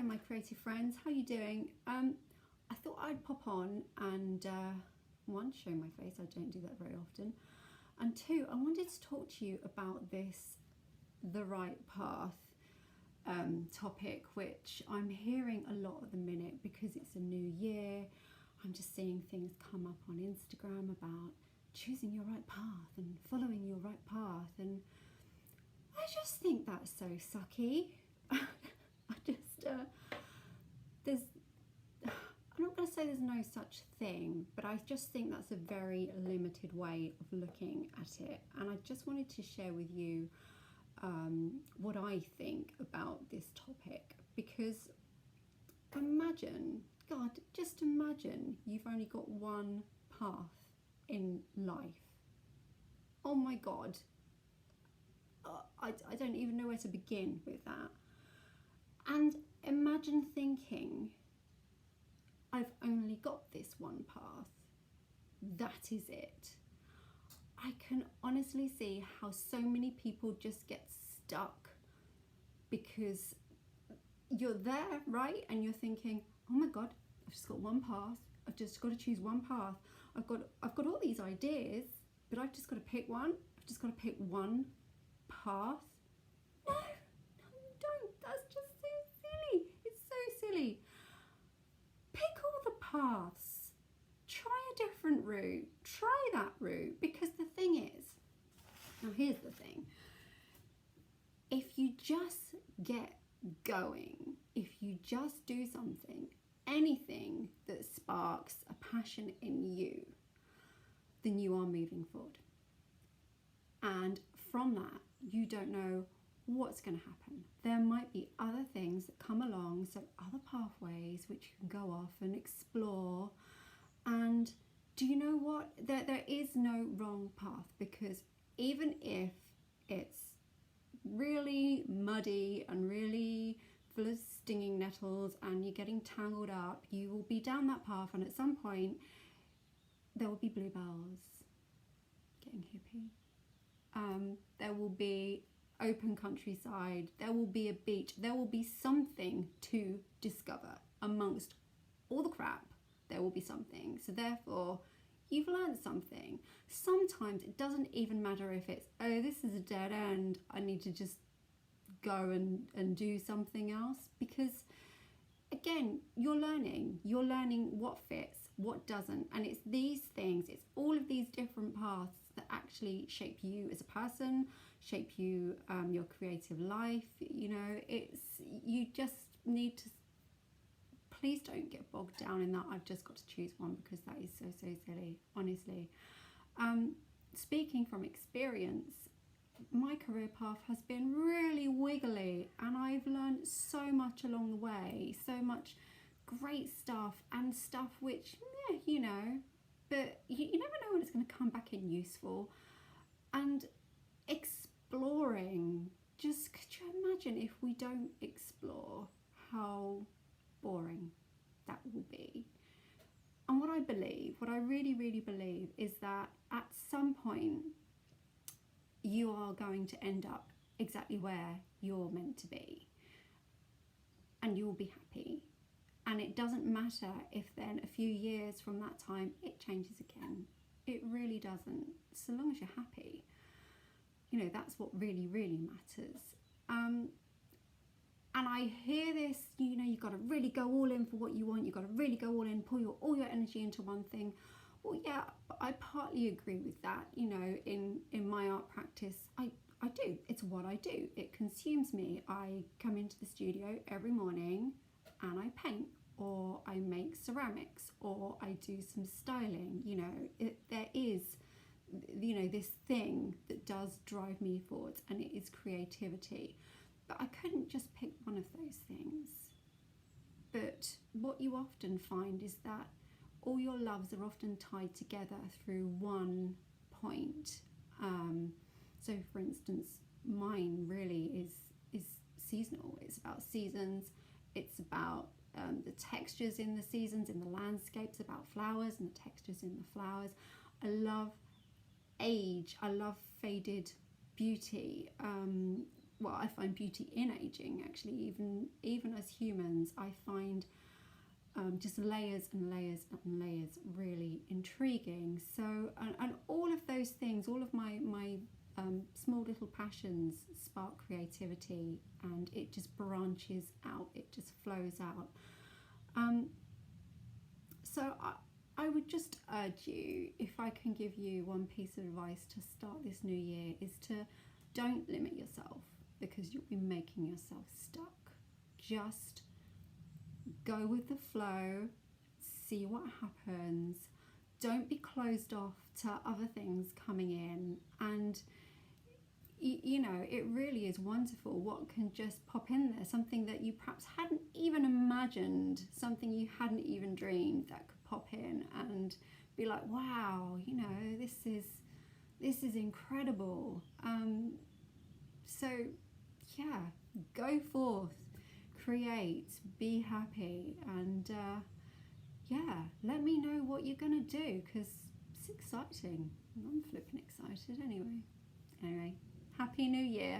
Hello my creative friends, how are you doing? I thought I'd pop on and one, show my face, I don't do that very often, and two, I wanted to talk to you about this the right path topic, which I'm hearing a lot at the minute because it's a new year. I'm just seeing things come up on Instagram about choosing your right path and following your right path, and I just think that's so sucky. I'm not going to say there's no such thing, but I just think that's a very limited way of looking at it. And I just wanted to share with you what I think about this topic, because imagine, God, just imagine you've only got one path in life. Oh my God. I don't even know where to begin with that. And imagine thinking, I've only got this one path. That is it. I can honestly see how so many people just get stuck because you're there, right? And you're thinking, oh my God, I've just got one path. I've just got to choose one path. I've got all these ideas, but I've just got to pick one. I've just got to pick one path. No, you don't. That's just so silly. It's so silly. Pick all the paths. Try a different route. Try that route, because the thing is, now here's the thing. If you just get going, if you just do something, anything that sparks a passion in you, then you are moving forward. And from that, you don't know what's going to happen. There might be other things that come along, so other pathways which you can go off and explore. And do you know what? There is no wrong path, because even if it's really muddy and really full of stinging nettles and you're getting tangled up, you will be down that path, and at some point there will be bluebells, getting hippie. There will be open countryside, there will be a beach, there will be something to discover amongst all the crap. There will be something. So therefore, you've learned something. Sometimes it doesn't even matter if it's, oh, this is a dead end, I need to just go and do something else, because again, you're learning what fits, what doesn't, and it's these things, it's all of these different paths that actually shape you as a person, shape you, your creative life. You know, you just need to, please don't get bogged down in that I've just got to choose one, because that is so silly, honestly. Speaking from experience, my career path has been really wiggly, and I've learned so much along the way, so much great stuff, and stuff which, you know, but you never know when it's going to come back in useful. And exploring, just could you imagine if we don't explore, how boring that will be? And what I really believe is that at some point you are going to end up exactly where you're meant to be, and you'll be happy. And it doesn't matter if then a few years from that time it changes again. It really doesn't. So long as you're happy, you know, that's what really matters. And I hear this, you know, you've got to really go all in for what you want. You've got to really go all in, pull all your energy into one thing. Well, yeah, I partly agree with that. You know, in my art practice, I do. It's what I do. It consumes me. I come into the studio every morning and I paint, or I make ceramics, or I do some styling. You know, there is, you know, this thing that does drive me forwards, and it is creativity. But I couldn't just pick one of those things. But what you often find is that all your loves are often tied together through one point. So for instance, mine really is seasonal. It's about seasons. It's about the textures in the seasons, in the landscapes, about flowers and the textures in the flowers. I love age. I love faded beauty. well, I find beauty in aging, actually. Even as humans, I find just layers and layers and layers really intriguing. So, and all of those things, all of my small little passions spark creativity, and it just branches out, it just flows out. So I would just urge you, if I can give you one piece of advice to start this new year, is to don't limit yourself, because you'll be making yourself stuck. Just go with the flow, see what happens. Don't be closed off to other things coming in. And you know, it really is wonderful what can just pop in there, something that you perhaps hadn't even imagined, something you hadn't even dreamed that could pop in and be like, wow, you know, this is incredible. So yeah, go forth, create, be happy, and yeah, let me know what you're gonna do, because it's exciting. I'm flipping excited anyway. Happy New Year.